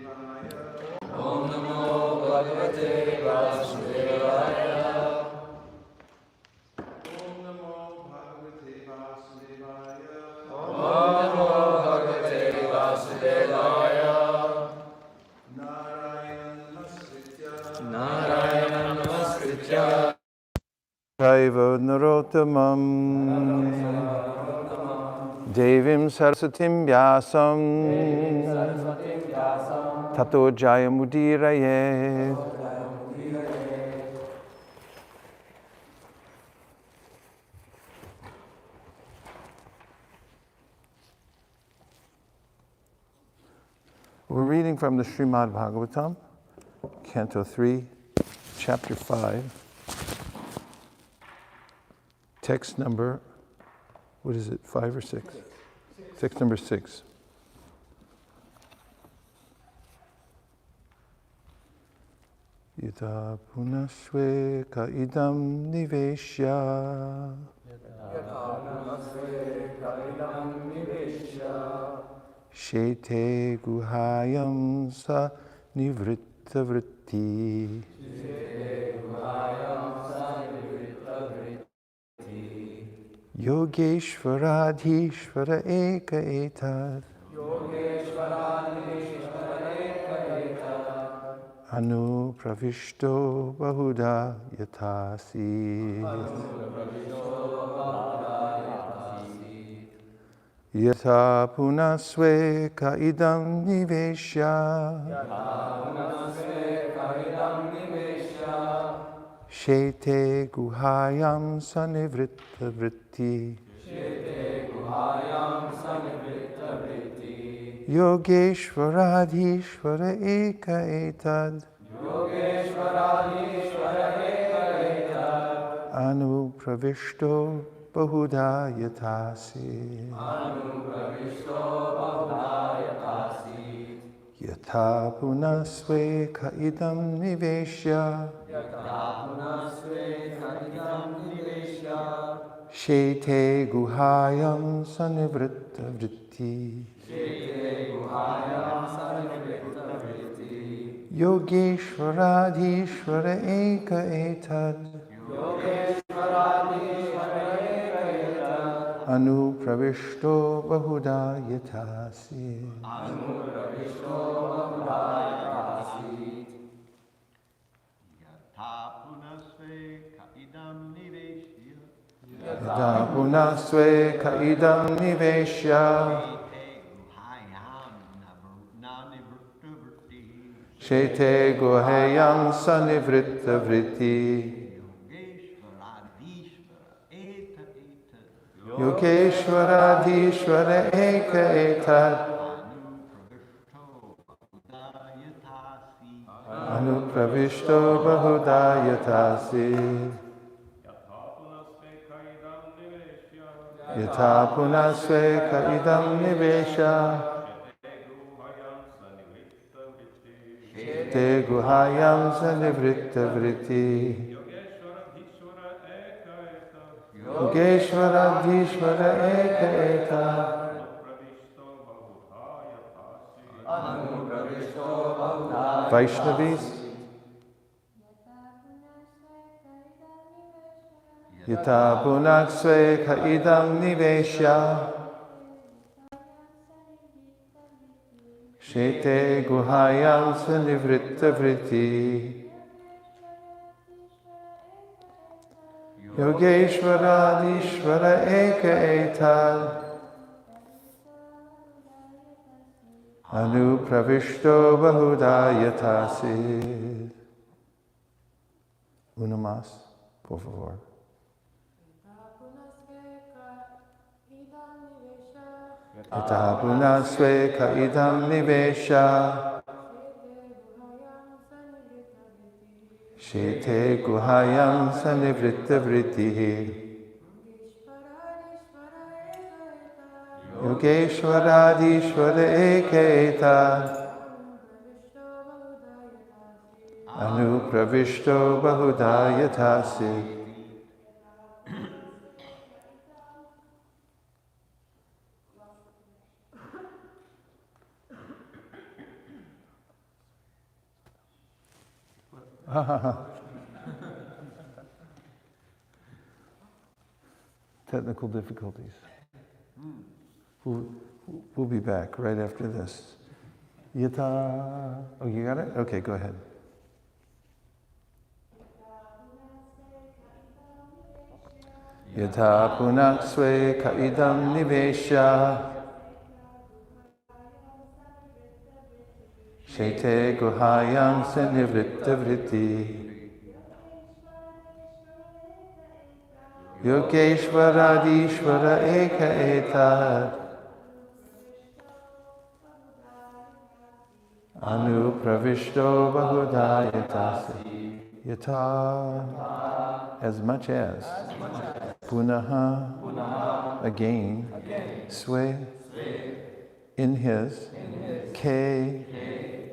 Om Namo Bhagavate Vasudevaya. Om Namo Bhagavate Vasudevaya. Om Namo Bhagavate Vasudevaya. Narayana Namaskritya Chaiva Narottamam Devim Sarasatim Vyasam Tato Jayamudiraye. We're reading from the Srimad Bhagavatam, Canto 3, Chapter 5, text number, what is it, 5 or 6? Text number 6. Yata punasve ka idam niveshya. Shete guhayam sa nivritta vritti. Yogeshvaradhishvara eka etad. Anu pravishto bahuda yatasi. Yata punasve ka idam niveshya. Shete guhayam sanivritta vritti. Yogeshvaradhishvara eka etad. Anu pravishto bahuda yatasi. Yata punasve ka idam niveshya. Shete guhayam sanivritta vritti. Yogeshvaradhishvara eka etad. Anu pravishto bahuda yatasi. Yata punasve ka idam niveshya. Shete guhayam sanivritta vritti. Yogeshvaradhishvara eka etad. Anu pravishto bahuda yatasi. Yata punasve ka idam niveshya. Te guhayam sanivritta vritti. Yogeshvaradhishvara eka etad. Vaishnavis. Yata punasve ka idam niveshya. Shete guhayam sanivritta vritti. Yogeshvaradhishvara eka etad. Anu pravishto bahuda yatasi. Una más, por favor. Yata punasve ka idam niveshya. Shete guhayam sanivritta vritti. Yogeshvaradhishvara eka etad. Anu pravishto bahuda yatasi. Technical difficulties. We'll be back right after this. Yata. Oh, you got it? Okay, go ahead. Yata punaksve kaidam nivesha shete guhayam sanivritta vritti Yogeshvaradishvara eka etad Anu pravishto bahudaya dasa Yata as much as Punaha again Swe in his K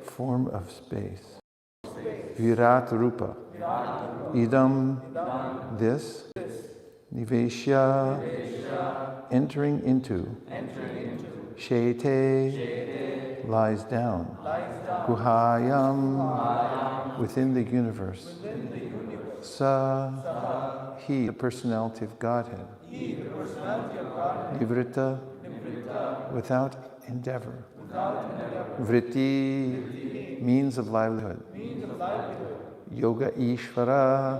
form of space Virat Rupa Idam this Nivesha, entering into. Shete, lies down. Guhayam, within the universe. Sa, he, the personality of Godhead. Nivritta, without endeavor. Vritti, means of livelihood. Yoga Ishvara,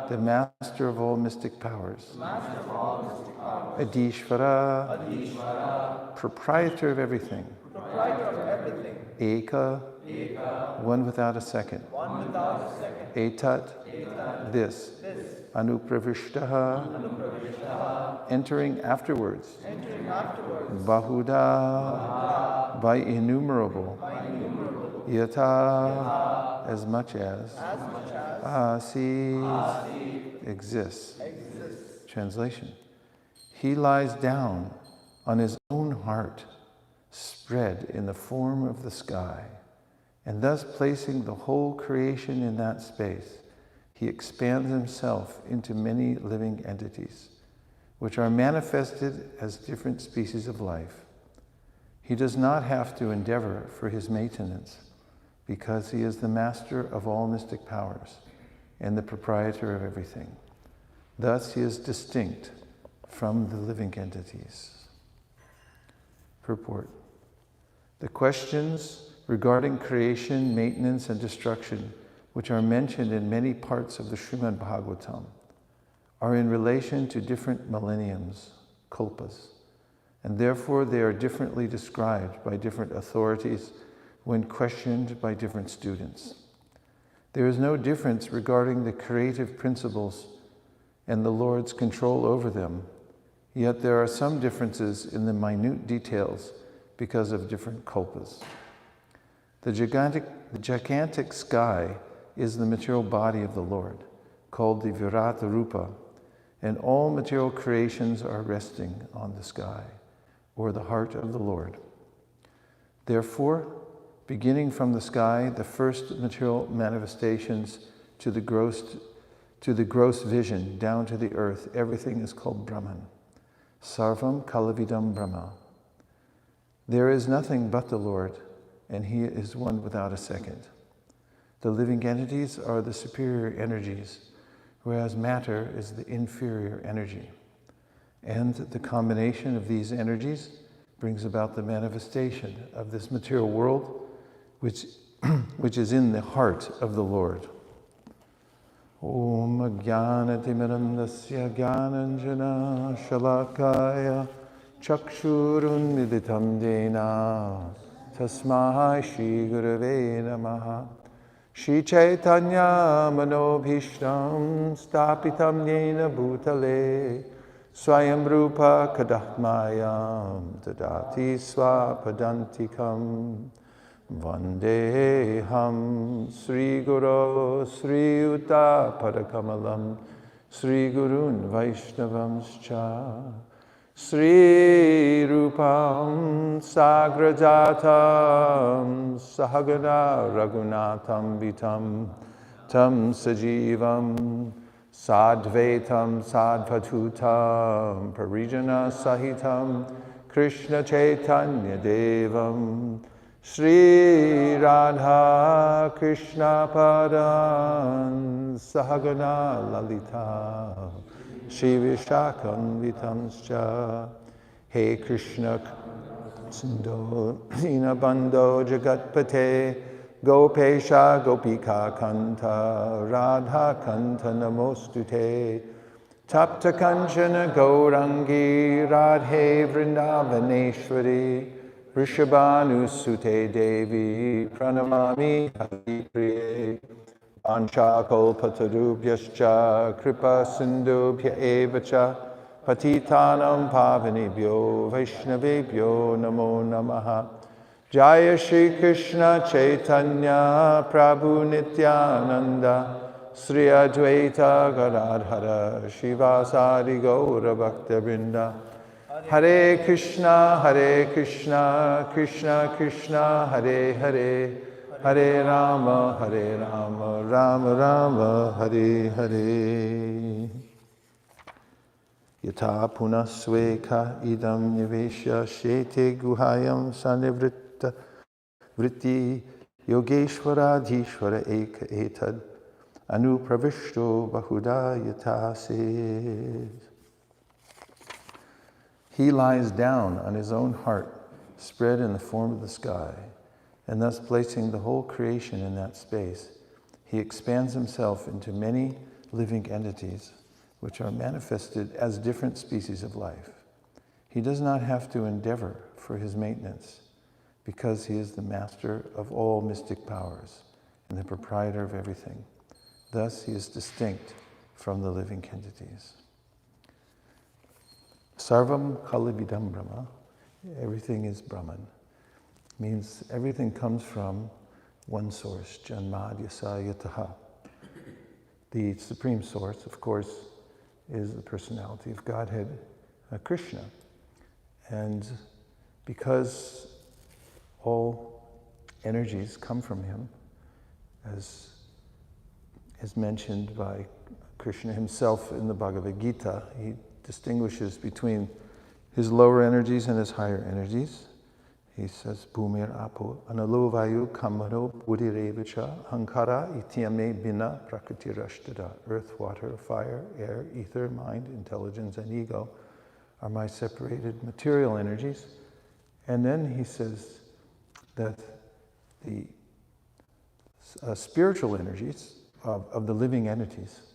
the master of all mystic powers. Adishvara, proprietor of everything. Eka, one without a second. Etat, this. Anupravishtaha, entering afterwards. Bahuda, by innumerable. Yata, as much as. Asis, exists. Translation. He lies down on his own heart, spread in the form of the sky, and thus placing the whole creation in that space, he expands himself into many living entities, which are manifested as different species of life. He does not have to endeavor for his maintenance, because he is the master of all mystic powers and the proprietor of everything. Thus he is distinct from the living entities. Purport. The questions regarding creation, maintenance, and destruction, which are mentioned in many parts of the Srimad Bhagavatam, are in relation to different millenniums, kalpas, and therefore they are differently described by different authorities when questioned by different students. There is no difference regarding the creative principles and the Lord's control over them, yet there are some differences in the minute details because of different kalpas. The gigantic sky is the material body of the Lord, called the Virata Rupa, and all material creations are resting on the sky, or the heart of the Lord. Therefore, beginning from the sky, the first material manifestations to the gross vision down to the earth, everything is called Brahman. Sarvam Kalavidam Brahma. There is nothing but the Lord, and he is one without a second. The living entities are the superior energies, whereas matter is the inferior energy. And the combination of these energies brings about the manifestation of this material world, which is in the heart of the Lord. Om Jnanatimirandasya Jnananjana Shalakaya Chakshurun Miditam Dena Tasmai Shri Gurave Namaha Shri Chaitanya Manobhishtam Stapitam Yena Bhutale Swayam Rupa Kadahmayam Tadati Swapadantikam Vandeham Sri Guru Sri Uta Padakamalam Sri Gurun Vaishnavamscha Sri Rupam Sagrajatam Sahagana Raghunatham Vitam Tam Sajivam Sadvaitam Sadvatutam Parijana Sahitam Krishna Chaitanya Devam Shri Radha Krishna Padan Sahagana Lalita Shri Vishakam Vitamscha He Krishna Sindho Dinabandho Jagatpate Gopesha Gopika Kanta Radha Kanta Namostute Tapta Kanchana Gaurangi Radhe Vrindavaneshwari Rishabhanu Sute Devi Pranamami Haripriye Anchakalpatarubhyascha Kripa Sindhubhya Evacha Patitanam Pavanebhyo Vaishnavebhyo Namo Namaha Jaya Shri Krishna Chaitanya Prabhu Nityananda Sri Advaita Gadadhara Shivasadi Gaura Bhakta Vrinda Hare Krishna, Krishna Krishna, Hare Hare, Hare Rama, Rama Rama, Hare Hare. Yata punasveka idam nivesha shete guhayam sanivritta vritti yogeshvara dhishvara eka etad anupravishto bahuda yata says. He lies down on his own heart, spread in the form of the sky, and thus placing the whole creation in that space, he expands himself into many living entities, which are manifested as different species of life. He does not have to endeavor for his maintenance, because he is the master of all mystic powers and the proprietor of everything. Thus, he is distinct from the living entities. Sarvam Kalividam Brahma, everything is Brahman, means everything comes from one source, Janmadhyasa Yataha. The supreme source, of course, is the personality of Godhead, Krishna. And because all energies come from him, as is mentioned by Krishna himself in the Bhagavad Gita, he distinguishes between his lower energies and his higher energies. He says, Bhumir apo analo vayu kamano buddhirevacha ankara ityame bina prakritirashtada. Earth, water, fire, air, ether, mind, intelligence, and ego are my separated material energies. And then he says that the spiritual energies of the living entities,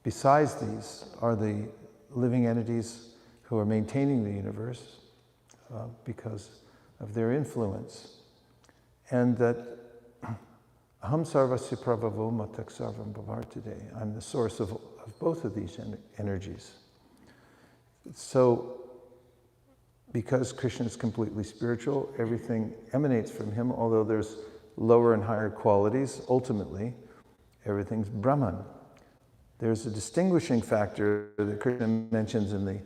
besides these, are the living entities who are maintaining the universe because of their influence. And that aham sarvasya prabhavo matak sarvam bhavartade. I'm the source of both of these energies. So, because Krishna is completely spiritual, everything emanates from him, although there's lower and higher qualities. Ultimately, everything's Brahman. There's a distinguishing factor that Krishna mentions in the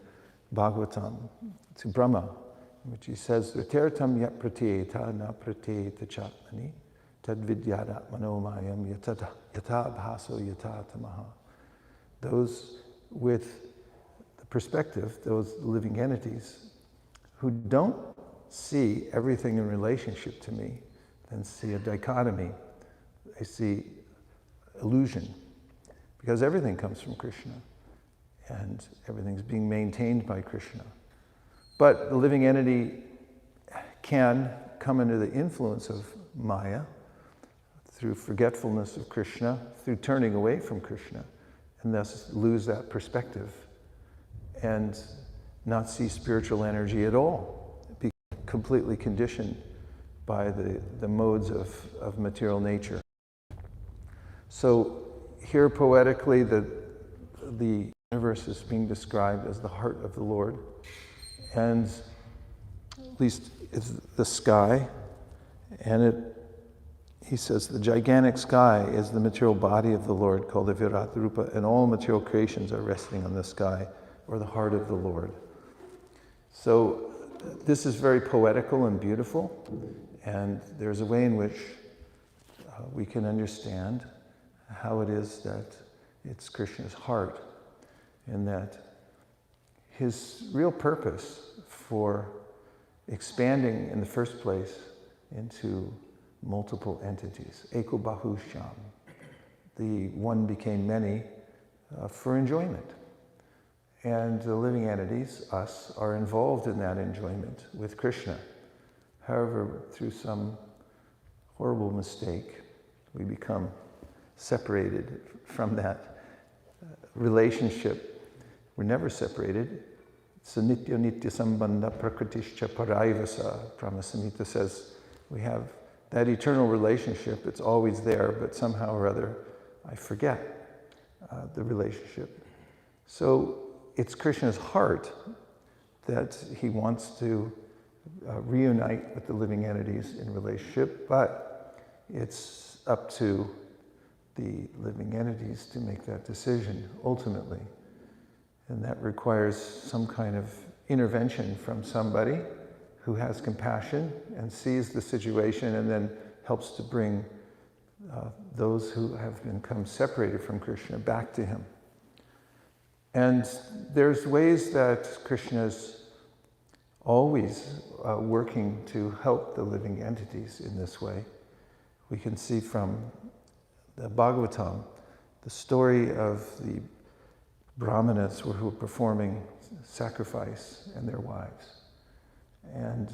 Bhagavatam to Brahma, which he says, Riteratam yat pratyeta na pratyeta chatmani tad vidyadat manomayam yata bhaso yata tamaha. Those with the perspective, those living entities, who don't see everything in relationship to me, then see a dichotomy. They see illusion. Because everything comes from Krishna, and everything's being maintained by Krishna. But the living entity can come under the influence of Maya through forgetfulness of Krishna, through turning away from Krishna, and thus lose that perspective and not see spiritual energy at all, be completely conditioned by the modes of material nature. So here poetically, the universe is being described as the heart of the Lord, and at least it's the sky, and he says the gigantic sky is the material body of the Lord, called the Virat Rupa, and all material creations are resting on the sky, or the heart of the Lord. So this is very poetical and beautiful, and there's a way in which we can understand how it is that it's Krishna's heart, and that his real purpose for expanding in the first place into multiple entities. Eko bahusham. The one became many for enjoyment. And the living entities, us, are involved in that enjoyment with Krishna. However, through some horrible mistake, we become separated from that relationship. We're never separated. Sanitya nitya sambandha prakritischa paraivasa. Brahma-samhita says we have that eternal relationship. It's always there, but somehow or other I forget the relationship. So it's Krishna's heart that he wants to reunite with the living entities in relationship, but it's up to the living entities to make that decision ultimately. And that requires some kind of intervention from somebody who has compassion and sees the situation and then helps to bring those who have become separated from Krishna back to him. And there's ways that Krishna's always working to help the living entities in this way. We can see from the Bhagavatam the story of the Brahmanas who were performing sacrifice and their wives. And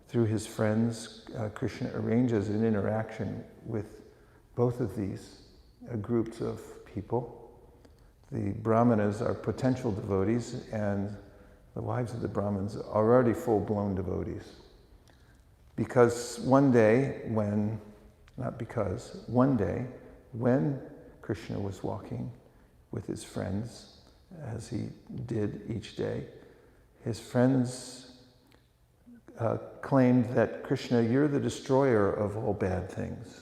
through his friends, Krishna arranges an interaction with both of these groups of people. The Brahmanas are potential devotees, and the wives of the Brahmins are already full-blown devotees. Because one day when Krishna was walking with his friends, as he did each day, his friends claimed that, Krishna, you're the destroyer of all bad things.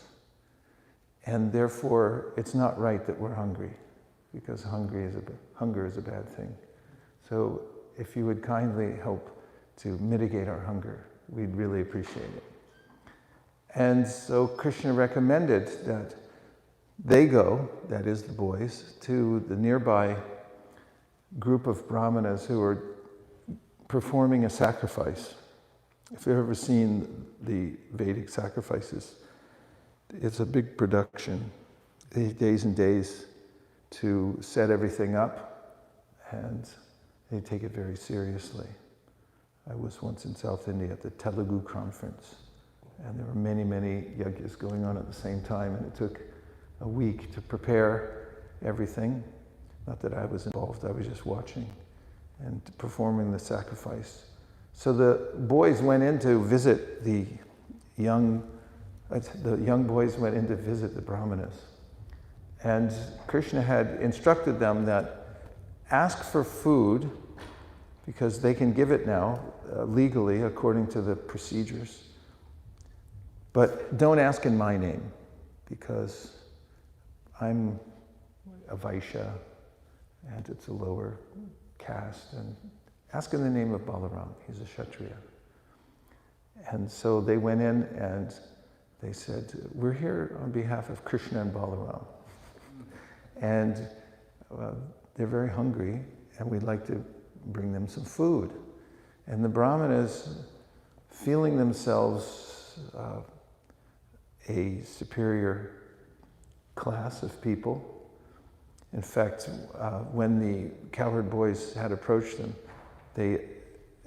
And therefore, it's not right that we're hungry, because hunger is a bad thing. So if you would kindly help to mitigate our hunger, we'd really appreciate it. And so Krishna recommended that they go, that is the boys, to the nearby group of Brahmanas who are performing a sacrifice. If you've ever seen the Vedic Sacrifices, it's a big production, days and days to set everything up, and they take it very seriously. I was once in South India at the Telugu conference, and there were many, many yajnas going on at the same time, and it took a week to prepare everything. Not that I was involved, I was just watching and performing the sacrifice. So the boys went in to visit the young boys went in to visit the Brahmanas. And Krishna had instructed them that ask for food, because they can give it now legally according to the procedures. But don't ask in my name, because I'm a Vaishya and it's a lower caste. And ask in the name of Balaram, he's a Kshatriya. And so they went in and they said, we're here on behalf of Krishna and Balaram. And they're very hungry, and we'd like to bring them some food. And the Brahmanas, feeling themselves a superior class of people. In fact, when the cowherd boys had approached them, they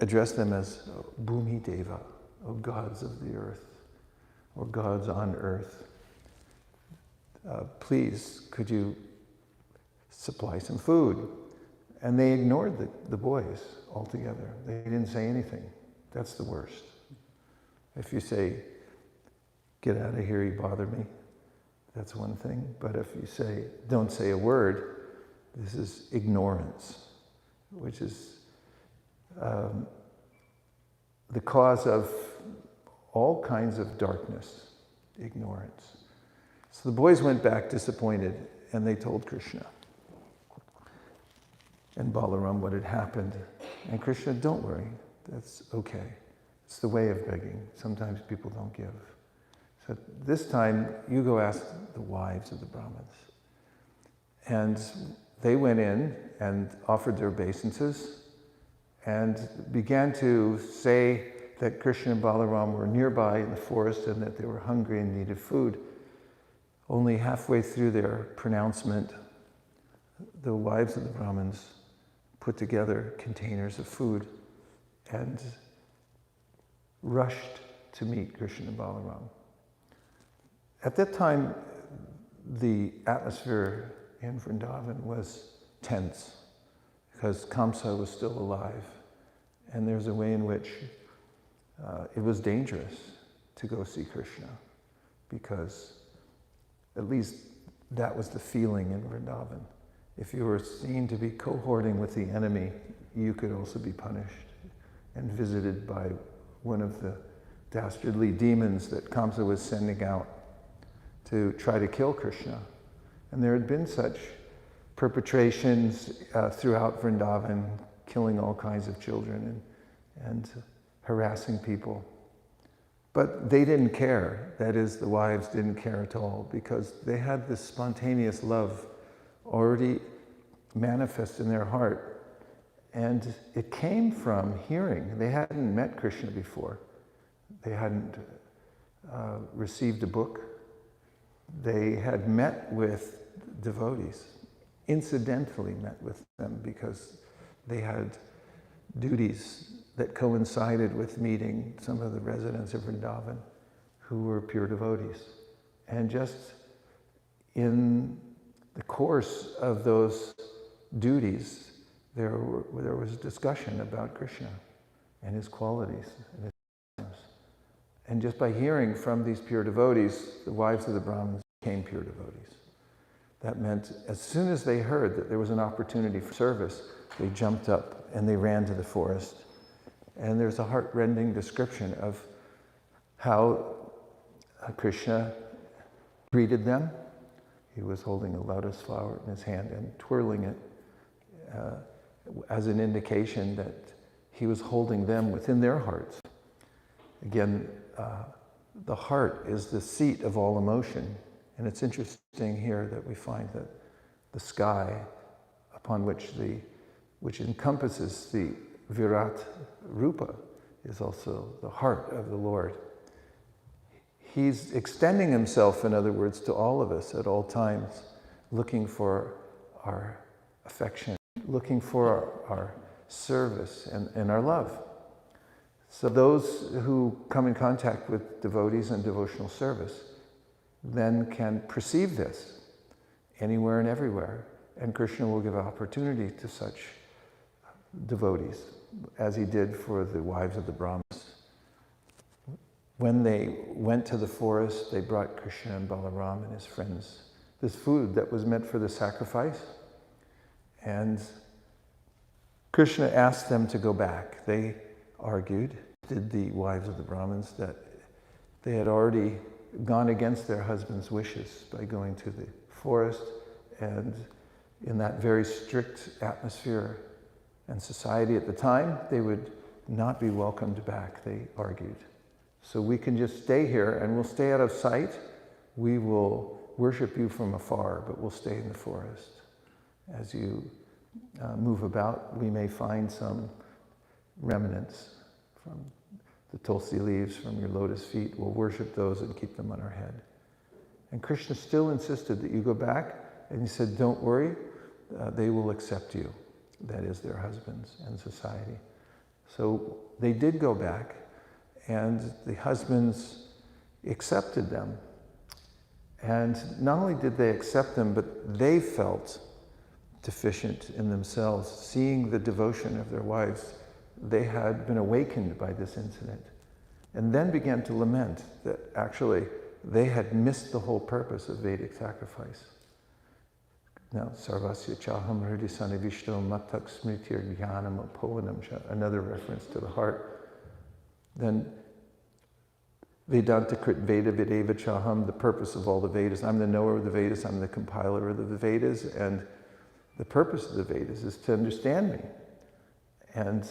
addressed them as Bhumi Deva, or gods of the earth, or gods on earth. Please, could you supply some food? And they ignored the boys altogether. They didn't say anything. That's the worst. If you say, get out of here, you bother me, that's one thing. But if you say, don't say a word, this is ignorance, which is the cause of all kinds of darkness, ignorance. So the boys went back disappointed, and they told Krishna and Balaram what had happened. And Krishna, don't worry, that's okay. It's the way of begging. Sometimes people don't give. So this time, you go ask the wives of the Brahmins. And they went in and offered their obeisances and began to say that Krishna and Balaram were nearby in the forest and that they were hungry and needed food. Only halfway through their pronouncement, the wives of the Brahmins put together containers of food and rushed to meet Krishna and Balaram. At that time, the atmosphere in Vrindavan was tense because Kamsa was still alive. And there's a way in which it was dangerous to go see Krishna, because at least that was the feeling in Vrindavan. If you were seen to be cohorting with the enemy, you could also be punished and visited by one of the dastardly demons that Kamsa was sending out to try to kill Krishna. And there had been such perpetrations throughout Vrindavan, killing all kinds of children and harassing people. But they didn't care. That is, the wives didn't care at all, because they had this spontaneous love already manifest in their heart. And it came from hearing. They hadn't met Krishna before. They hadn't received a book. They had met with devotees, incidentally met with them, because they had duties that coincided with meeting some of the residents of Vrindavan who were pure devotees. And just in the course of those duties, there was discussion about Krishna and his qualities and his things. And just by hearing from these pure devotees, the wives of the Brahmins became pure devotees. That meant as soon as they heard that there was an opportunity for service, they jumped up and they ran to the forest. And there's a heart-rending description of how Krishna greeted them. He was holding a lotus flower in his hand and twirling it as an indication that he was holding them within their hearts. Again, the heart is the seat of all emotion. And it's interesting here that we find that the sky upon which encompasses the Virat Rupa is also the heart of the Lord. He's extending himself, in other words, to all of us at all times, looking for our affection, looking for our service and our love. So those who come in contact with devotees and devotional service then can perceive this anywhere and everywhere. And Krishna will give opportunity to such devotees, as he did for the wives of the Brahmins. When they went to the forest, they brought Krishna and Balaram and his friends this food that was meant for the sacrifice. And Krishna asked them to go back. They argued, did the wives of the Brahmins, that they had already gone against their husbands' wishes by going to the forest, and in that very strict atmosphere and society at the time, they would not be welcomed back, they argued. So we can just stay here and we'll stay out of sight. We will worship you from afar, but we'll stay in the forest. As you move about, we may find some remnants from the tulsi leaves from your lotus feet. We'll worship those and keep them on our head. And Krishna still insisted that you go back, and he said, don't worry, they will accept you. That is, their husbands and society. So they did go back, and the husbands accepted them. And not only did they accept them, but they felt deficient in themselves, seeing the devotion of their wives. They had been awakened by this incident, and then began to lament that actually they had missed the whole purpose of Vedic sacrifice. Now, sarvasya chaham hridi sanivishto mattak smritir jnanam apovanam, another reference to the heart. Then Vedanta krit Veda Videva Chaham, the purpose of all the Vedas. I'm the knower of the Vedas, I'm the compiler of the Vedas, and the purpose of the Vedas is to understand me. And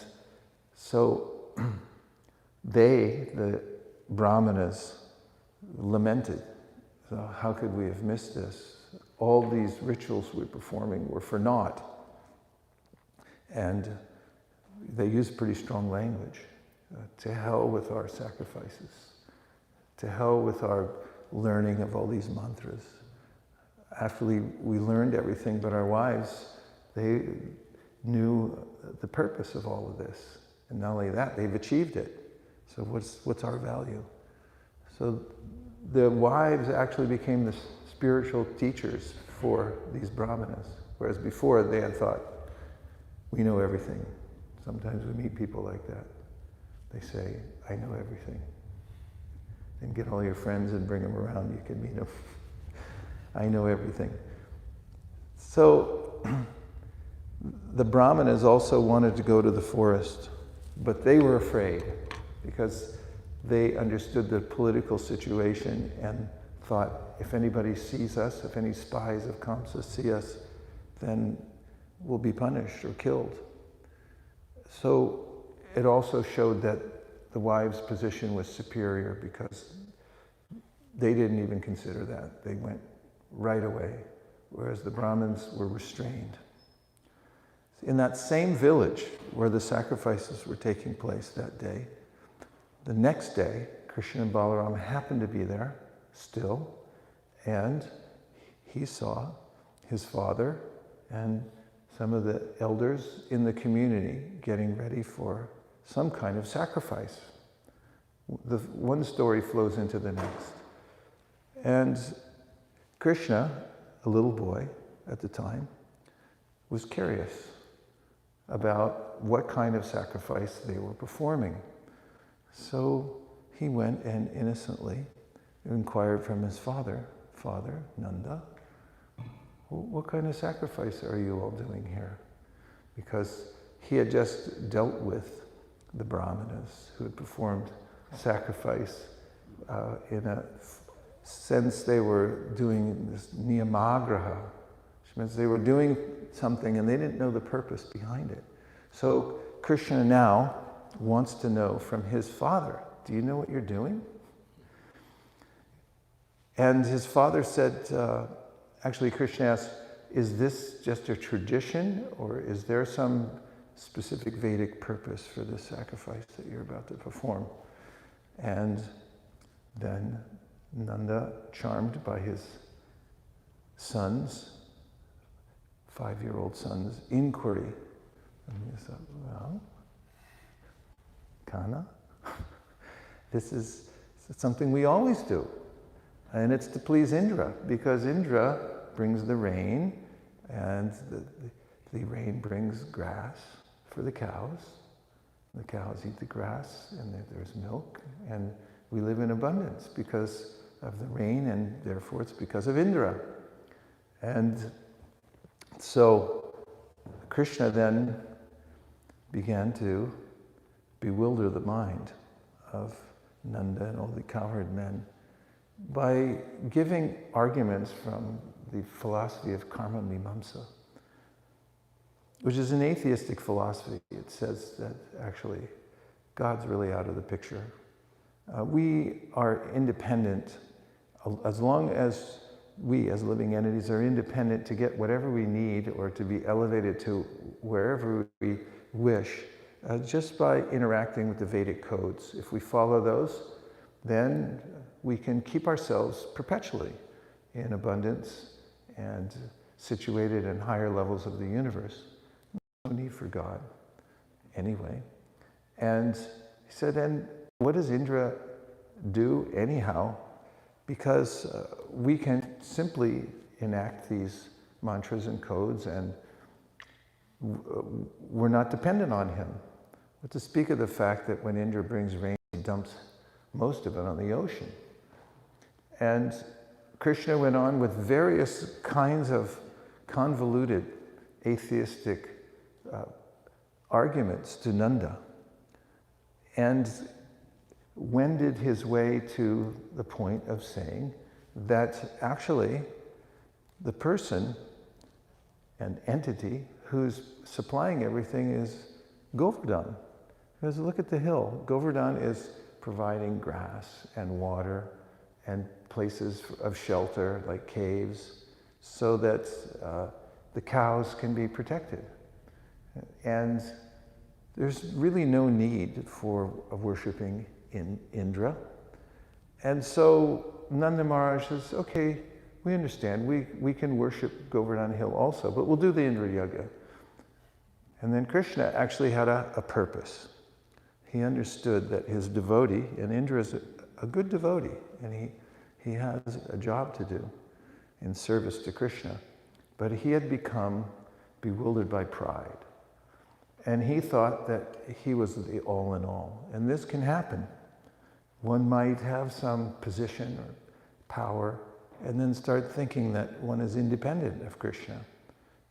so they, the Brahmanas, lamented. So how could we have missed this? All these rituals we're performing were for naught. And they used pretty strong language. To hell with our sacrifices. To hell with our learning of all these mantras. After we learned everything, but our wives, they knew the purpose of all of this. And not only that, they've achieved it. So what's our value? So the wives actually became the spiritual teachers for these brahmanas. Whereas before they had thought, we know everything. Sometimes we meet people like that. They say, I know everything. Then get all your friends and bring them around, you can meet them. I know everything. So the brahmanas also wanted to go to the forest, but they were afraid because they understood the political situation and thought, if anybody sees us, if any spies of Kamsa see us, then we'll be punished or killed. So it also showed that the wives' position was superior because they didn't even consider that. They went right away, whereas the Brahmins were restrained. In that same village where the sacrifices were taking place that day, the next day, Krishna and Balaram happened to be there still, and he saw his father and some of the elders in the community getting ready for some kind of sacrifice. The one story flows into the next. And Krishna, a little boy at the time, was curious about what kind of sacrifice they were performing. So he went and innocently inquired from his father, Father Nanda, what kind of sacrifice are you all doing here? Because he had just dealt with the brahmanas who had performed sacrifice in a sense they were doing this niyamagraha, which means they were doing something and they didn't know the purpose behind it. So Krishna now wants to know from his father, do you know what you're doing? And his father said, actually Krishna asked, is this just a tradition or is there some specific Vedic purpose for this sacrifice that you're about to perform? And then Nanda, charmed by his son's, 5-year-old son's inquiry, and he said, well, Kana, this is something we always do. And it's to please Indra, because Indra brings the rain, and the rain brings grass for the cows. The cows eat the grass, and there's milk, and we live in abundance because of the rain, and therefore it's because of Indra. And so Krishna then began to bewilder the mind of Nanda and all the cowherd men by giving arguments from the philosophy of karma mimamsa, which is an atheistic philosophy. It says that actually God's really out of the picture. We are independent as long as we as living entities are independent to get whatever we need or to be elevated to wherever we wish, just by interacting with the Vedic codes. If we follow those, then we can keep ourselves perpetually in abundance and situated in higher levels of the universe. No need for God anyway. And he said, and what does Indra do anyhow? Because we can simply enact these mantras and codes and we're not dependent on him. But to speak of the fact that when Indra brings rain, he dumps most of it on the ocean. And Krishna went on with various kinds of convoluted atheistic arguments to Nanda, and wended his way to the point of saying that actually the person and entity who's supplying everything is Govardhan. Because look at the hill. Govardhan is providing grass and water and places of shelter like caves so that the cows can be protected. And there's really no need for worshipping in Indra. And so Nanda Maharaj says, okay, we understand. We can worship Govardhan Hill also, but we'll do the Indra Yaga. And then Krishna actually had a purpose. He understood that his devotee, and Indra is a good devotee, and he has a job to do in service to Krishna, but he had become bewildered by pride. And he thought that he was the all in all. And this can happen. One might have some position or power and then start thinking that one is independent of Krishna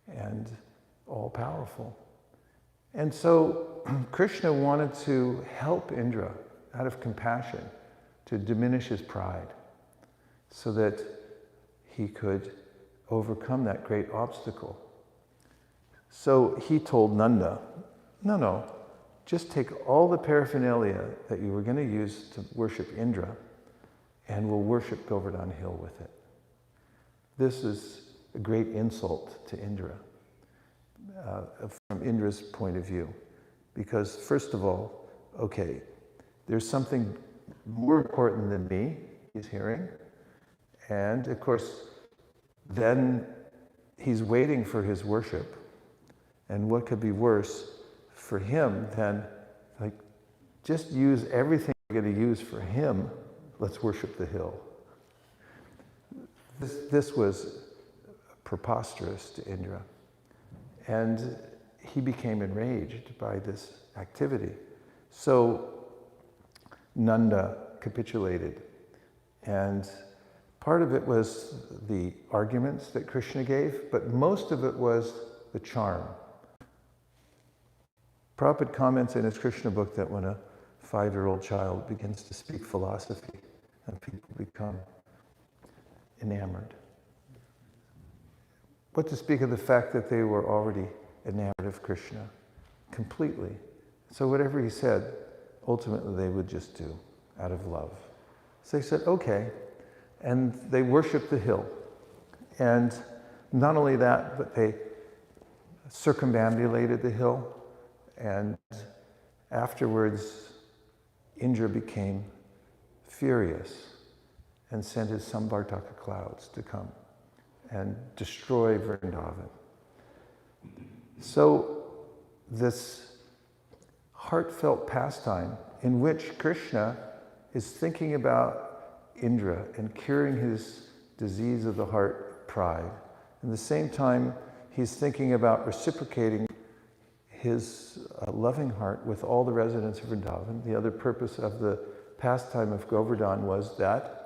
and all powerful. And so Krishna wanted to help Indra out of compassion to diminish his pride so that he could overcome that great obstacle. So he told Nanda, no, just take all the paraphernalia that you were going to use to worship Indra and we'll worship Govardhan Hill with it. This is a great insult to Indra, from Indra's point of view. Because first of all, okay, there's something more important than me he's hearing. And of course, then he's waiting for his worship. And what could be worse for him than, like, just use everything we're going to use for him, let's worship the hill. This was preposterous to Indra. And he became enraged by this activity. So Nanda capitulated. And part of it was the arguments that Krishna gave, but most of it was the charm. Prabhupada comments in his Krishna book that when a 5-year-old child begins to speak philosophy, and people become enamored. What to speak of the fact that they were already enamored of Krishna completely. So whatever he said, ultimately they would just do out of love. So they said, okay. And they worshiped the hill. And not only that, but they circumambulated the hill. And afterwards, Indra became furious and sent his Samvartaka clouds to come and destroy Vrindavan. So this heartfelt pastime in which Krishna is thinking about Indra and curing his disease of the heart, pride. At the same time, he's thinking about reciprocating his loving heart with all the residents of Vrindavan. The other purpose of the pastime of Govardhan was that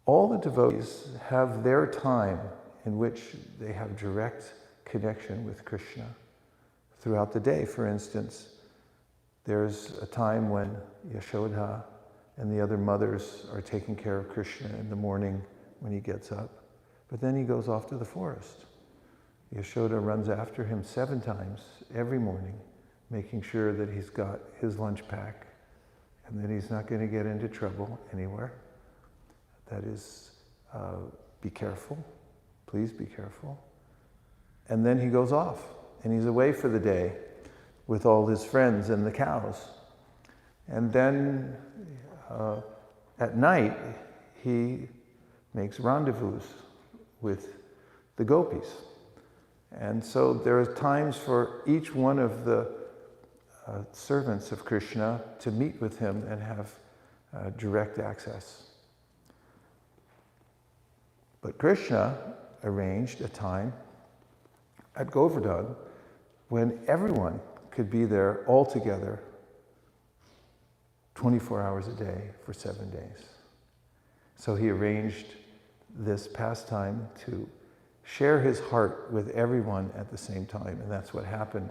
all the devotees have their time in which they have direct connection with Krishna throughout the day. For instance, there's a time when Yashoda and the other mothers are taking care of Krishna in the morning when he gets up. But then he goes off to the forest. Yashoda runs after him 7 times every morning, making sure that he's got his lunch pack and that he's not going to get into trouble anywhere. That is, be careful. Please be careful. And then he goes off and he's away for the day with all his friends and the cows. And then at night, he makes rendezvous with the gopis. And so there are times for each one of the servants of Krishna to meet with him and have direct access. But Krishna arranged a time at Govardhan when everyone could be there all together 24 hours a day for 7 days. So he arranged this pastime to share his heart with everyone at the same time, and that's what happened.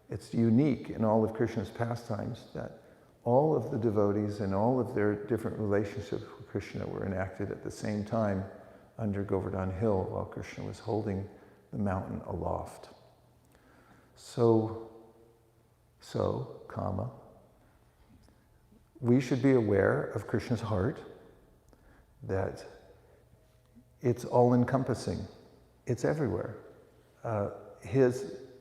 It's unique in all of Krishna's pastimes that all of the devotees and all of their different relationships with Krishna were enacted at the same time under Govardhan Hill while Krishna was holding the mountain aloft. So, we should be aware of Krishna's heart, that it's all-encompassing. It's everywhere.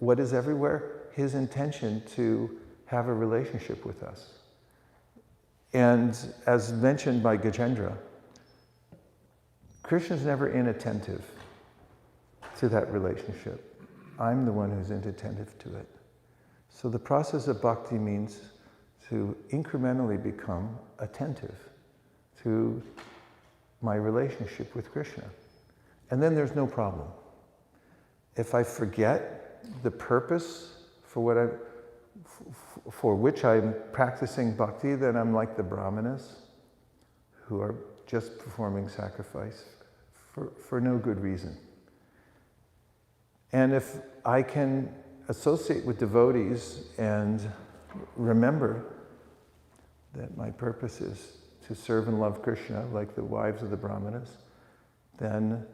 What is everywhere? his intention to have a relationship with us. And as mentioned by Gajendra, Krishna's never inattentive to that relationship. I'm the one who's inattentive to it. So the process of bhakti means to incrementally become attentive to my relationship with Krishna. And then there's no problem. If I forget the purpose for which I'm practicing bhakti, then I'm like the brahmanas who are just performing sacrifice for no good reason. And if I can associate with devotees and remember that my purpose is to serve and love Krishna like the wives of the brahmanas, then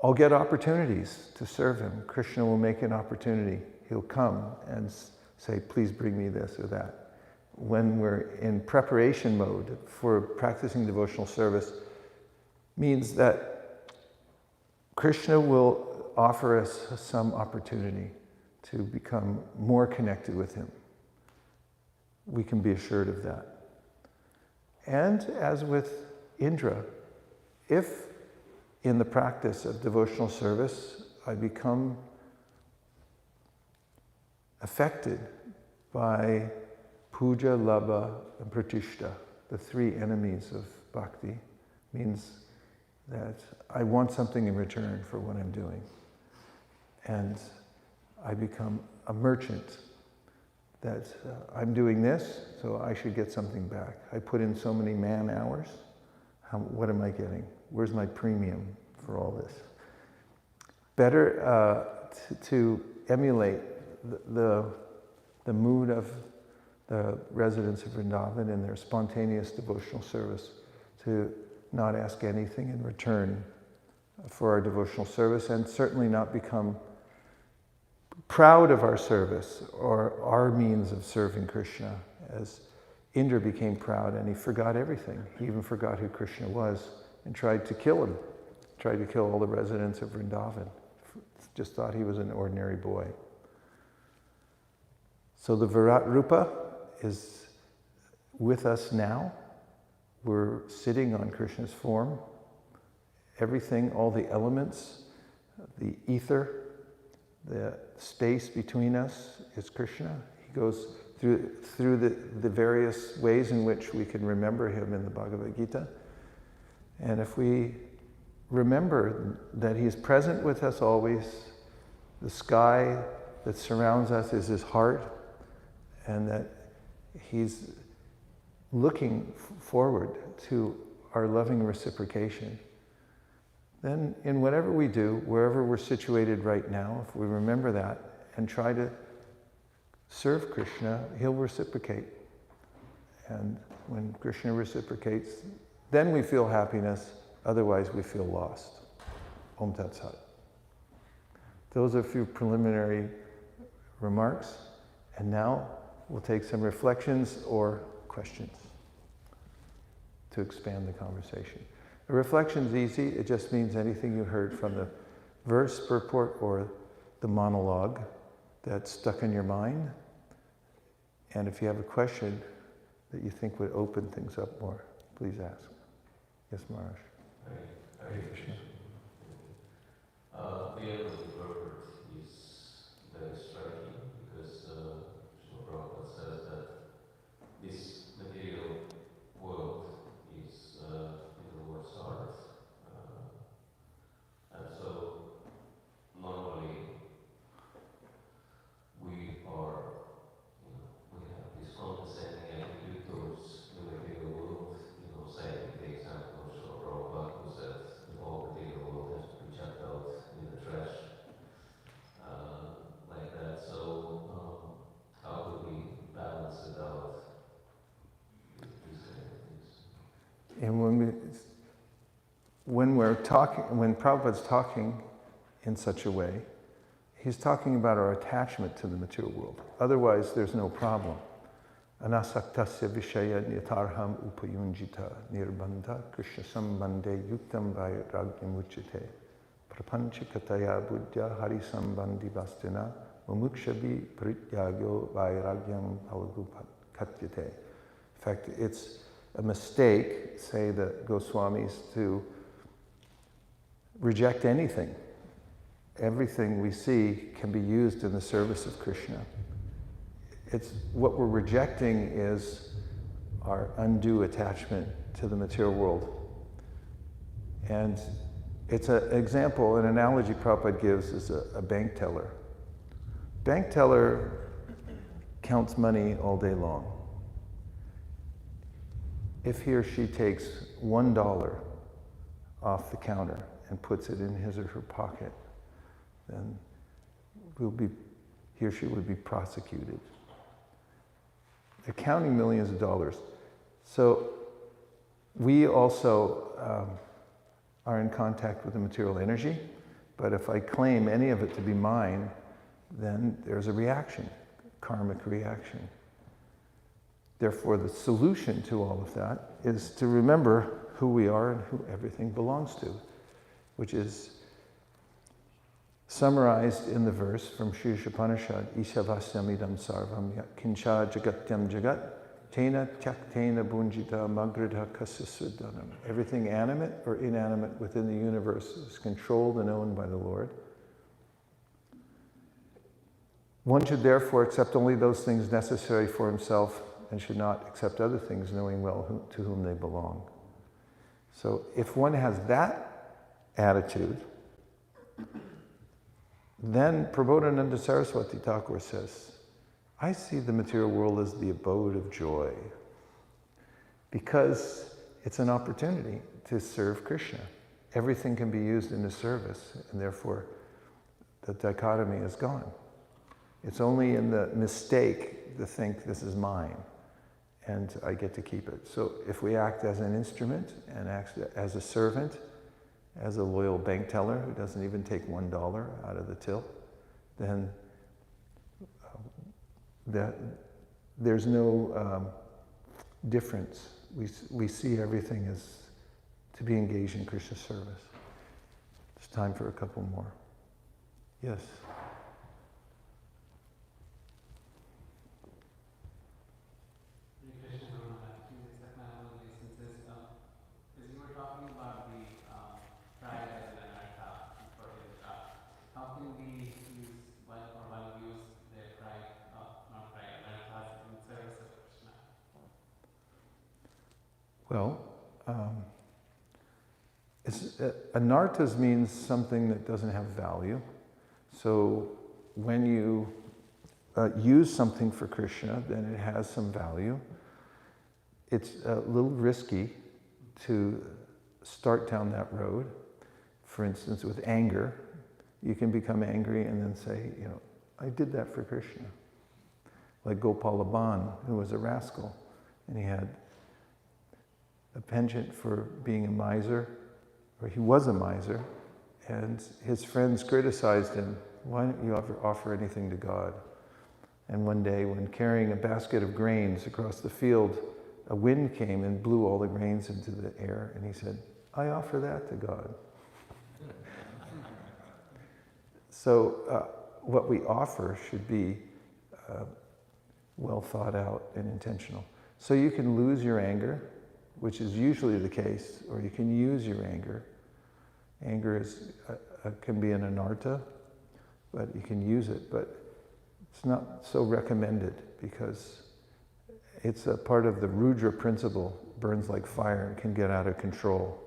I'll get opportunities to serve him. Krishna will make an opportunity. He'll come and say, please bring me this or that. When we're in preparation mode for practicing devotional service, means that Krishna will offer us some opportunity to become more connected with him. We can be assured of that. And as with Indra, if in the practice of devotional service I become affected by puja, labha, and pratishta, the three enemies of bhakti, means that I want something in return for what I'm doing. And I become a merchant that I'm doing this, so I should get something back. I put in so many man hours. What am I getting? Where's my premium for all this? Better to emulate the mood of the residents of Vrindavan in their spontaneous devotional service, to not ask anything in return for our devotional service, and certainly not become proud of our service or our means of serving Krishna, as Indra became proud and he forgot everything. He even forgot who Krishna was and tried to kill him, tried to kill all the residents of Vrindavan. Just thought he was an ordinary boy. So the Virat Rupa is with us now. We're sitting on Krishna's form. Everything, all the elements, the ether, the space between us is Krishna. He goes through the various ways in which we can remember him in the Bhagavad Gita. And if we remember that he's present with us always, the sky that surrounds us is his heart, and that he's looking forward to our loving reciprocation, then in whatever we do, wherever we're situated right now, if we remember that and try to serve Krishna, he'll reciprocate. And when Krishna reciprocates, then we feel happiness, otherwise we feel lost. Om Tat Sat. Those are a few preliminary remarks, and now we'll take some reflections or questions to expand the conversation. The reflection's easy. It just means anything you heard from the verse, purport, or the monologue that's stuck in your mind. And if you have a question that you think would open things up more, please ask. Yes, Maharaj. Hare Krishna. The end of the purport is very striking because Srila Prabhupada says that this material world is in the Lord's heart. And so normally we are, we have this condescending attitude towards the material world, citing the example of Srila Prabhupada who said the whole material world has to be chucked out in the trash, like that. So how do we balance it out with these kind of things? And when Prabhupada's talking in such a way, he's talking about our attachment to the material world. Otherwise, there's no problem. Anasaktasya vishaya nitarham upayunjita nirbandha krishna sambandhe yuktam vairagnyam uchite prapanchikataya buddhya hari sambandhi vastina mumukshabi parityagyo vairagyam palagupatyate. In fact, it's a mistake, say the Goswamis, to reject anything. Everything we see can be used in the service of Krishna. It's what we're rejecting is our undue attachment to the material world. And it's an example, an analogy Prabhupada gives is a bank teller. Bank teller counts money all day long. If he or she takes $1 off the counter and puts it in his or her pocket, then he or she would be prosecuted. They're counting millions of dollars. So we also are in contact with the material energy, but if I claim any of it to be mine, then there's a reaction, karmic reaction. Therefore, the solution to all of that is to remember who we are and who everything belongs to, which is summarized in the verse from Sri Upanishad, Isavasyamidam sarvam kincha jagatyam jagat tena tyaktena bunjita magridha kasasudhanam. Everything animate or inanimate within the universe is controlled and owned by the Lord. One should therefore accept only those things necessary for himself and should not accept other things, knowing well to whom they belong. So if one has that attitude, then Prabodhananda Saraswati Thakur says, I see the material world as the abode of joy because it's an opportunity to serve Krishna. Everything can be used in the service, and therefore the dichotomy is gone. It's only in the mistake to think this is mine and I get to keep it. So if we act as an instrument and act as a servant, as a loyal bank teller who doesn't even take $1 out of the till, then there's no difference. We see everything as to be engaged in Krishna's service. It's time for a couple more. Yes? Well, anartas means something that doesn't have value. So when you use something for Krishna, then it has some value. It's a little risky to start down that road. For instance, with anger, you can become angry and then say, I did that for Krishna. Like Gopala Ban, who was a rascal, and he had a penchant for being a miser, or he was a miser, and his friends criticized him, why don't you offer anything to God? And one day, when carrying a basket of grains across the field, a wind came and blew all the grains into the air, and he said, I offer that to God. So what we offer should be well thought out and intentional. So you can lose your anger, which is usually the case, or you can use your anger. Anger can be an anartha, but you can use it, but it's not so recommended because it's a part of the Rudra principle, burns like fire and can get out of control.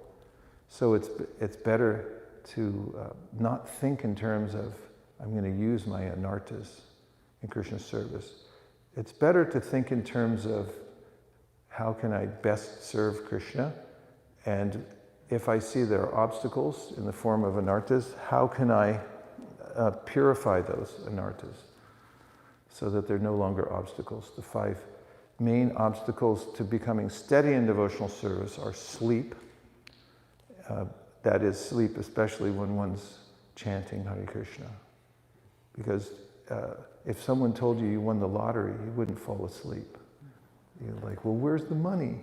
So it's better to not think in terms of, I'm going to use my anarthas in Krishna's service. It's better to think in terms of, how can I best serve Krishna? And if I see there are obstacles in the form of anarthas, how can I purify those anarthas so that they're no longer obstacles? The 5 main obstacles to becoming steady in devotional service are sleep. That is sleep, especially when one's chanting Hare Krishna. Because if someone told you won the lottery, you wouldn't fall asleep. You're like, well, where's the money?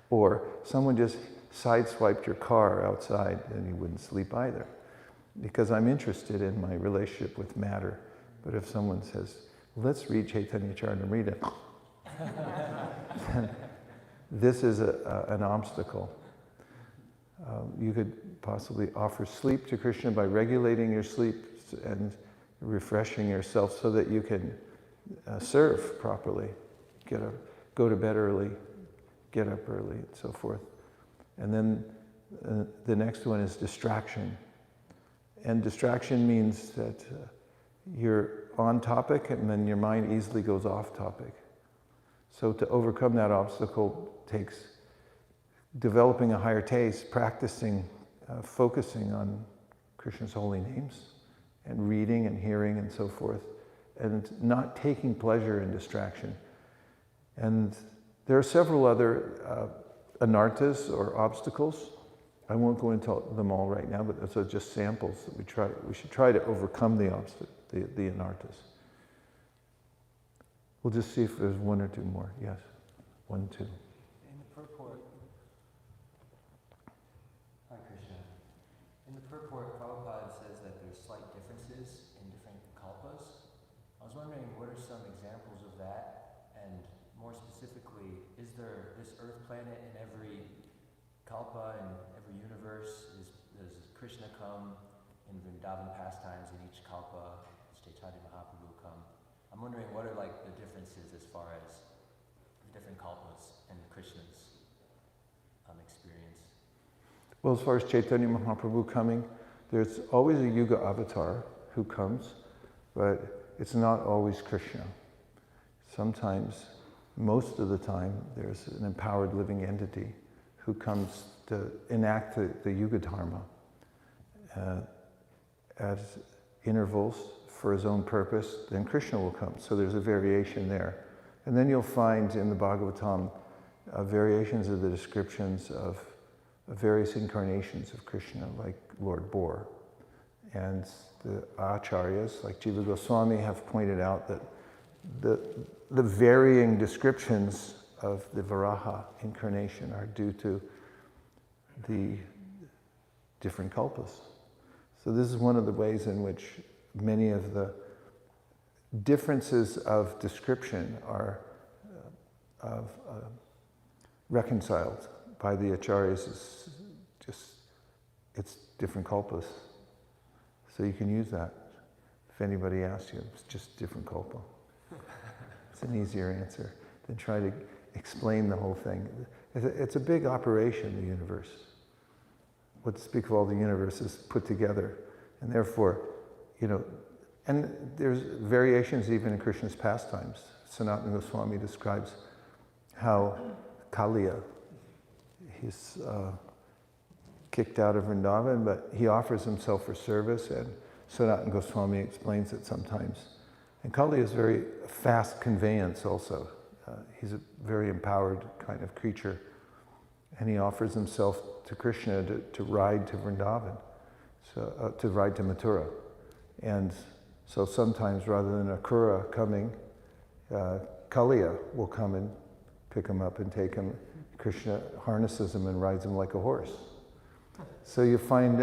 Or someone just sideswiped your car outside and you wouldn't sleep either. because I'm interested in my relationship with matter. But if someone says, let's read Chaitanya Charitamrita, then this is an obstacle. You could possibly offer sleep to Krishna by regulating your sleep and refreshing yourself so that you can serve properly, go to bed early, get up early, and so forth. And then the next one is distraction. And distraction means that you're on topic and then your mind easily goes off topic. So to overcome that obstacle takes developing a higher taste, practicing, focusing on Krishna's holy names, and reading and hearing and so forth, and not taking pleasure in distraction. And there are several other anarthas or obstacles. I won't go into them all right now, but those are just samples that we should try to overcome the anarthas. We'll just see if there's one or two more. Yes, 1, 2. In the purport, Hi Krishna. In the purport, Prabhupada says that there's slight differences in different kalpas. I was wondering, what are some examples of that? And more specifically, is there this earth planet in every kalpa and every universe? Does Krishna come in Vrindavan pastimes in each kalpa? Does Chaitanya Mahaprabhu come? I'm wondering, what are like the differences as far as the different kalpas and Krishna's experience? Well, as far as Chaitanya Mahaprabhu coming, there's always a Yuga avatar who comes, but it's not always Krishna. Sometimes, most of the time, there's an empowered living entity who comes to enact the Yuga Dharma at intervals for his own purpose. Then Krishna will come. So there's a variation there. And then you'll find in the Bhagavatam variations of the descriptions of various incarnations of Krishna, like Lord Boar. And the acharyas, like Jiva Goswami, have pointed out that the varying descriptions of the Varaha incarnation are due to the different kalpas. So this is one of the ways in which many of the differences of description are reconciled by the acharyas. It's different kalpas. So you can use that. If anybody asks you, it's just different kalpa. It's an easier answer than try to explain the whole thing. It's a big operation, the universe. What to speak of all the universes put together. And therefore, and there's variations even in Krishna's pastimes. Sanatana Goswami describes how Kaliya, he's kicked out of Vrindavan, but he offers himself for service, and Sanatana Goswami explains it sometimes. And Kaliya is very fast conveyance also. He's a very empowered kind of creature. And he offers himself to Krishna to ride to Vrindavan, to ride to Mathura. And so sometimes rather than Akura coming, Kaliya will come and pick him up and take him. Krishna harnesses him and rides him like a horse. So you find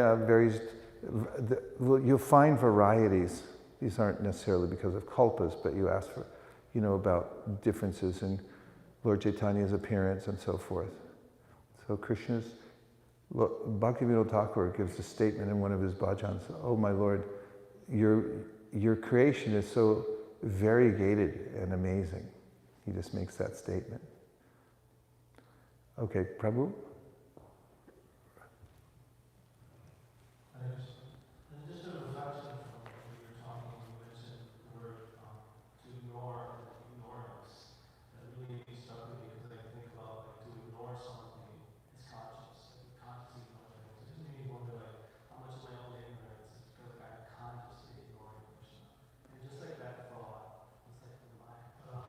you'll find varieties. These aren't necessarily because of kalpas, but you ask for, about differences in Lord Chaitanya's appearance and so forth. So Krishna's, Bhaktivinoda Thakur gives a statement in one of his bhajans, "Oh my Lord, your creation is so variegated and amazing." He just makes that statement. Okay, Prabhu? Just a reflection from what you were talking, you mentioned the word to ignore ignorance. That really struck with me because I think about to ignore something is conscious, consciously ignoring it. It just made me wonder how much of my own ignorance is because I'm consciously ignoring Krishna. And just like that thought, it's like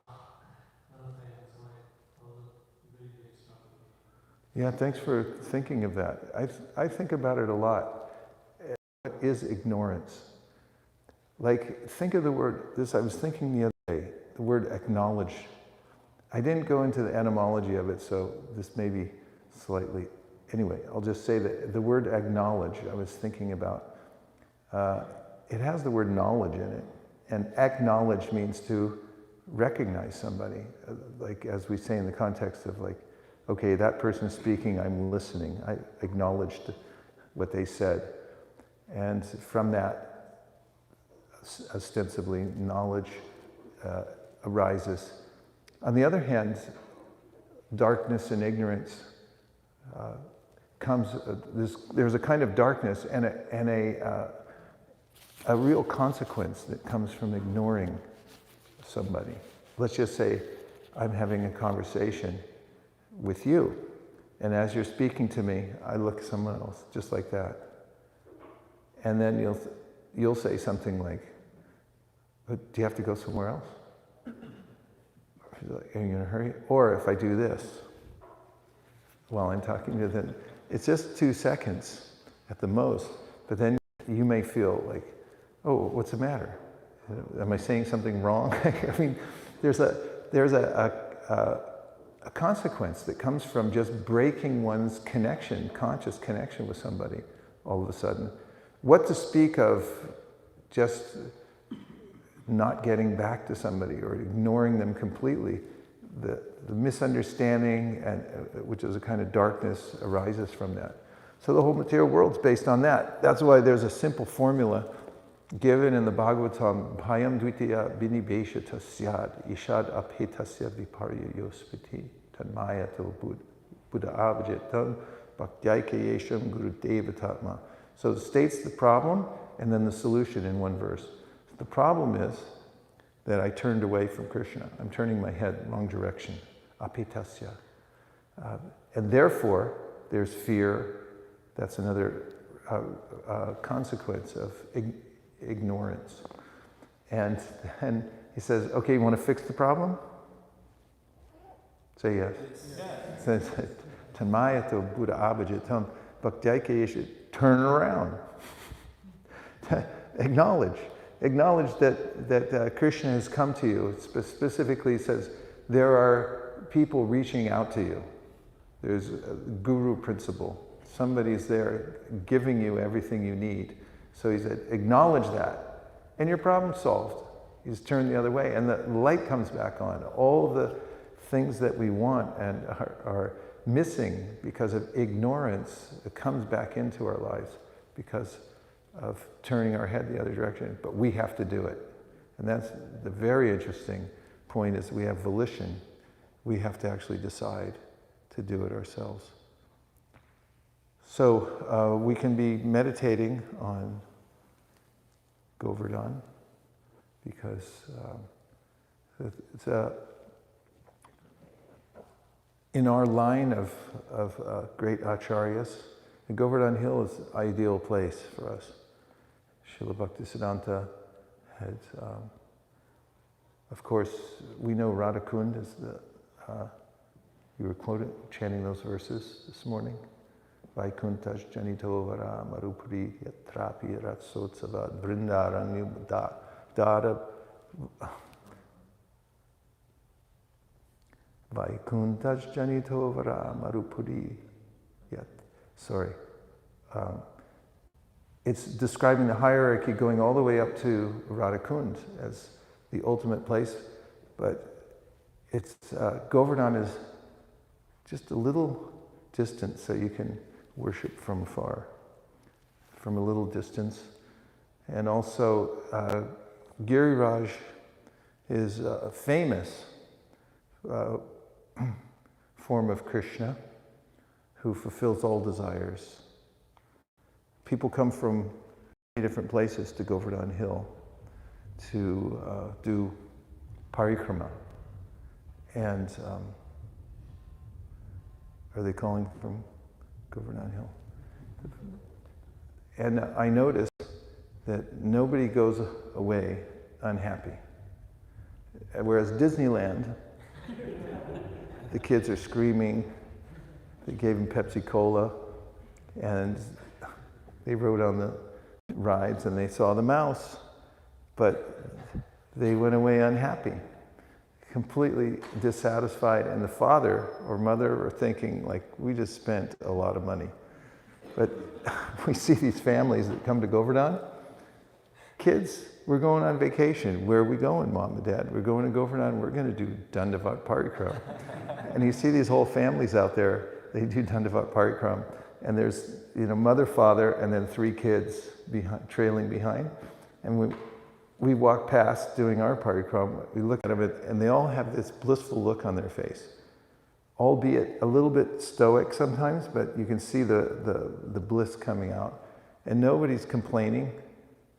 another thing. It's like really struck with me. Yeah, thanks for thinking of that. I think about it a lot. What is ignorance? Like, think of the word, I was thinking the other day, the word acknowledge. I didn't go into the etymology of it, so this may be slightly, anyway, I'll just say that the word acknowledge, I was thinking about it has the word knowledge in it. And acknowledge means to recognize somebody. Like as we say in the context of like, okay, that person is speaking, I'm listening. I acknowledged what they said. And from that, ostensibly, knowledge arises. On the other hand, darkness and ignorance comes, there's a kind of darkness and a real consequence that comes from ignoring somebody. Let's just say I'm having a conversation with you, and as you're speaking to me, I look at someone else, just like that. And then you'll say something like, "But do you have to go somewhere else? Are you in a hurry?" Or if I do this while I'm talking to them, it's just 2 seconds at the most, but then you may feel like, "Oh, what's the matter? Am I saying something wrong?" I mean, there's a consequence that comes from just breaking one's connection, conscious connection with somebody all of a sudden. What to speak of just not getting back to somebody or ignoring them completely. The misunderstanding, and which is a kind of darkness, arises from that. So the whole material world's based on that. That's why there's a simple formula given in the Bhagavatam, bhayam dvitiya binibeshata syad ishad aphetasya viparya yospiti tanmaya til buddha abhajitam bhaktyayka yesham guru devatatma. So it states the problem and then the solution in one verse. The problem is that I turned away from Krishna. I'm turning my head wrong direction, aphetasya. And therefore, there's fear. That's another consequence of ignorance. And then he says, okay, you want to fix the problem? Say yes. Says, Tanmaya to Buddha Abhajitam Bhaktyayka Yesha. Turn around. Acknowledge that Krishna has come to you. It specifically says there are people reaching out to you. There's a guru principle. Somebody's there giving you everything you need. So he said, acknowledge that, and your problem's solved. He's turned the other way, and the light comes back on. All the things that we want and are missing because of ignorance, it comes back into our lives because of turning our head the other direction. But we have to do it. And that's the very interesting point, is we have volition. We have to actually decide to do it ourselves. So we can be meditating on Govardhan because it's in our line of great acharyas, the Govardhan Hill is an ideal place for us. Srila Bhaktisiddhanta had, of course, we know Radhakund is the, you were chanting those verses this morning. Vaikuntash janito vara marupuri yatrapi ratsotsavad brindaranyu dada Vaikuntash janito vara marupuri yat. Sorry. It's describing the hierarchy going all the way up to Radhakund as the ultimate place, but it's Govardhan is just a little distance, so you can worship from afar, from a little distance. And also, Giriraj is a famous form of Krishna who fulfills all desires. People come from many different places to Govardhan Hill to do parikrama. And are they calling from Govardhan Hill? And I noticed that nobody goes away unhappy. Whereas Disneyland, the kids are screaming, they gave them Pepsi Cola, and they rode on the rides and they saw the mouse, but they went away unhappy, completely dissatisfied, and the father or mother are thinking, like, we just spent a lot of money. But we see these families that come to Govardhan, kids, we're going on vacation. Where are we going, Mom and Dad? We're going to Govardhan. We're going to do Dandavat Parikram. And you see these whole families out there, they do Dandavat Parikram. And there's, mother, father, and then 3 kids trailing behind. And we walk past doing our parikram, we look at them, and they all have this blissful look on their face. Albeit a little bit stoic sometimes, but you can see the bliss coming out. And nobody's complaining.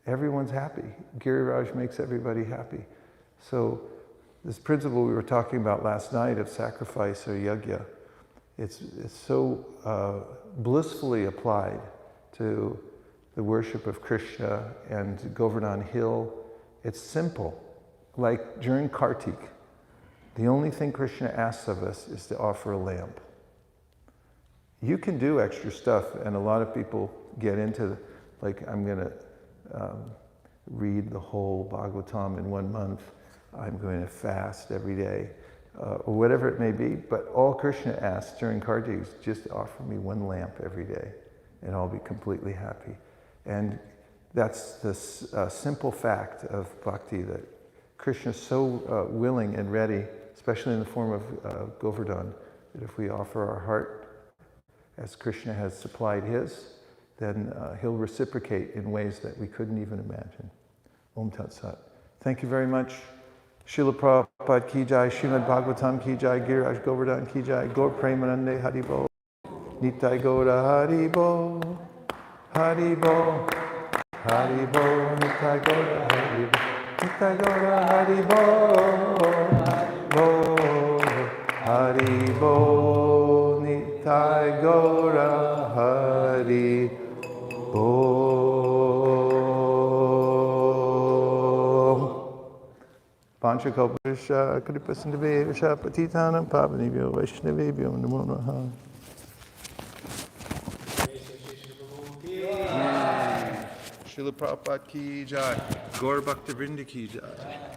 Everyone's happy. Giriraj makes everybody happy. So this principle we were talking about last night of sacrifice or yajna, it's so blissfully applied to the worship of Krishna and Govardhan Hill. It's simple. Like during Kartik, the only thing Krishna asks of us is to offer a lamp. You can do extra stuff, and a lot of people get into, like, I'm going to read the whole Bhagavatam in 1 month, I'm going to fast every day, or whatever it may be. But all Krishna asks during Kartik is just offer me 1 lamp every day, and I'll be completely happy. And that's the simple fact of bhakti, that Krishna is so willing and ready, especially in the form of Govardhan, that if we offer our heart as Krishna has supplied his, then he'll reciprocate in ways that we couldn't even imagine. Om Tat Sat. Thank you very much. Srila Prabhupada ki jai, Srimad Bhagavatam ki jai, Giriraj Govardhan ki jai, Gaur Premanande Haribo, Nitai Gaura Haribo, Haribo, Haribo, Nitai Gaura Haribo, Nitai Gaura Haribo, Haribo, Nitai Gaura Haribo. Panchakalpasha Kripasindhavesha Patitanam Pavanibhyo Vaishnavebhyo Namo Namaha. Srila Prabhupada ki jai, Gaur Bhakta Vrinda ki jai.